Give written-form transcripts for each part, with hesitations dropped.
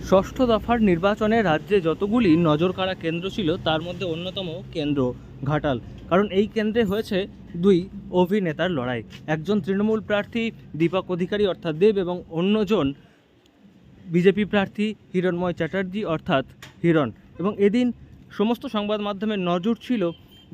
ষষ্ঠ দফার নির্বাচনে রাজ্যে যতগুলি নজরকাড়া কেন্দ্র ছিল তার মধ্যে অন্যতম কেন্দ্র ঘাটাল। কারণ এই কেন্দ্রে হয়েছে দুই অভিনেতার লড়াই। একজন তৃণমূল প্রার্থী দীপক অধিকারী অর্থাৎ দেব এবং অন্যজন বিজেপি প্রার্থী হিরণময় চ্যাটার্জি অর্থাৎ হিরণ। এবং এদিন সমস্ত সংবাদ মাধ্যমের নজর ছিল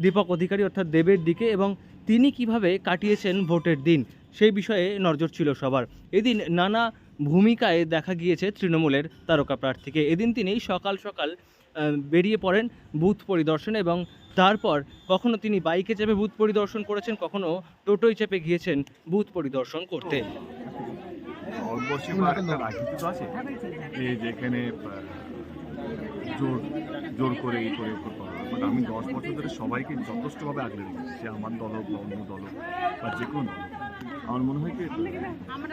দীপক অধিকারী অর্থাৎ দেবের দিকে এবং তিনি কিভাবে কাটিয়েছেন ভোটের দিন সেই বিষয়ে নজর ছিল সবার। এদিন নানা ভূমিকায় দেখা গিয়েছে তৃণমূলের তারকা প্রার্থীকে। এদিন তিনি সকাল সকাল বেরিয়ে পড়েন বুথ পরিদর্শনে এবং তারপর কখনো তিনি বাইকে চেপে বুথ পরিদর্শন করেছেন, কখনো টোটোয় চেপে গিয়েছেন বুথ পরিদর্শন করতে। ভারতবর্ষে একটা রাজনীতি তো আছে যেখানে জোর জোর করে এই করে করতে হবে, বাট আমি 10 বছর ধরে সবাইকে যথেষ্টভাবে আগলে রেখেছি, সে আমার দল হোক বা অন্য দল হোক বা যে কোনো দল। আমার মনে হয় কি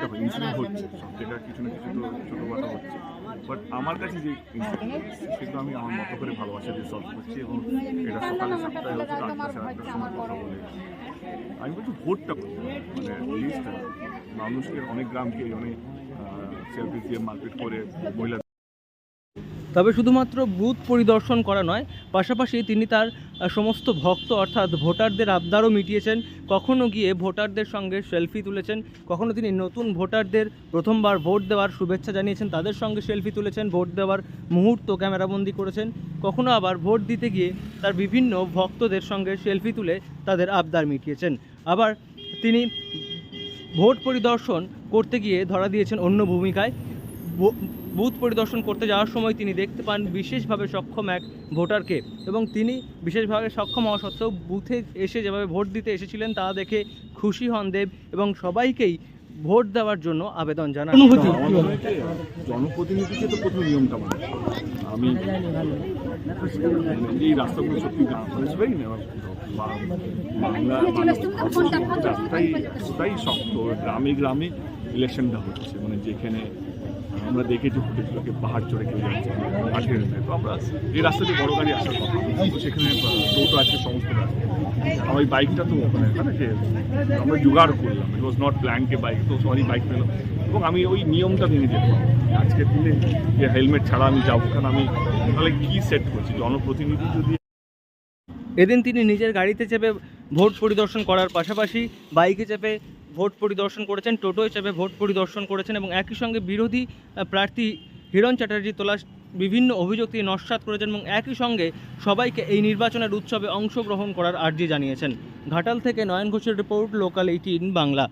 দেখো ইনসিডেন্ট হচ্ছে সব জায়গায়, কিছু না কিছু তো ছোটোখাটো হচ্ছে, বাট আমার কাছে যে ইনসিডেন্ট সেগুলো আমি আমার মতো করে ভালোবাসা দিয়ে সলভ করছি। এবং এটা সকালে 7টায় হচ্ছে, 8টা 8টার সময় কথা বলে আমি বলছি ভোটটা করতে মানে লিস্ট মানুষকে অনেক গ্রামকে অনেক সেলফি দিয়ে মার্কেট করে মহিলা। তবে শুধুমাত্র বুথ পরিদর্শন করা নয়, পাশাপাশি তিনি তার সমস্ত ভক্ত অর্থাৎ ভোটারদের আবদারও মিটিয়েছেন। কখনো গিয়ে ভোটারদের সঙ্গে সেলফি তুলেছেন, কখনো তিনি নতুন ভোটারদের প্রথমবার ভোট দেওয়ার শুভেচ্ছা জানিয়েছেন, তাদের সঙ্গে সেলফি তুলেছেন, ভোট দেওয়ার মুহূর্ত ক্যামেরাবন্দি করেছেন। কখনো আবার ভোট দিতে গিয়ে তার বিভিন্ন ভক্তদের সঙ্গে সেলফি তুলে তাদের আবদার মিটিয়েছেন। আবার তিনি ভোট পরিদর্শন করতে গিয়ে ধরা দিয়েছেন অন্য ভূমিকায়। বুথ পরিদর্শন করতে যাওয়ার সময় তিনি দেখতে পান বিশেষভাবে সক্ষম এক ভোটারকে এবং তিনি বিশেষভাবে সক্ষম হওয়া সত্ত্বেও বুথে এসে যেভাবে ভোট দিতে এসেছিলেন তা দেখে খুশি হন দেব এবং সবাইকেই ভোট দেওয়ার জন্য আবেদন জানান। জনপ্রতিনিধিকে তো প্রথম নিয়মটা মানে আমি এই রাস্তাগুলো সত্যি বুঝবেই না, বাংলা রাস্তাই শক্ত। গ্রামে গ্রামে ইলেকশনটা হচ্ছে, মানে যেখানে আমরা দেখেছি ফুটেজগুলোকে পাহাড় চড়ে কেউ যাচ্ছে মাঠের, তো আমরা এই রাস্তা দিয়ে বড় গাড়ি আসার কথা, কিন্তু সেখানে টোটো আছে, সমস্ত রাস্তা। আমার ওই বাইকটা তো মানে আমরা জোগাড় করলাম, ইট ওয়াজ নট প্ল্যানকে বাইক, তো সবারই বাইক পেলাম এবং আমি ওই নিয়মটা ভেঙে যেতে পারি আজকের দিনে যে হেলমেট ছাড়া আমি যাবো, কারণ আমি তাহলে কী সেট করছি জনপ্রতিনিধি যদি। এদিন তিনি নিজের গাড়িতে চেপে ভোট পরিদর্শন করার পাশাপাশি বাইকে চেপে ভোট পরিদর্শন করেছেন, টোটোয় চেপে ভোট পরিদর্শন করেছেন এবং একই সঙ্গে বিরোধী প্রার্থী হিরণ চ্যাটার্জি তোলা বিভিন্ন অভিযোগ তিনি নস্যাৎ করেছেন এবং একই সঙ্গে সবাইকে এই নির্বাচনের উৎসবে অংশগ্রহণ করার আর্জি জানিয়েছেন। ঘাটাল থেকে নয়ন ঘোষের রিপোর্ট, লোকাল 18 বাংলা।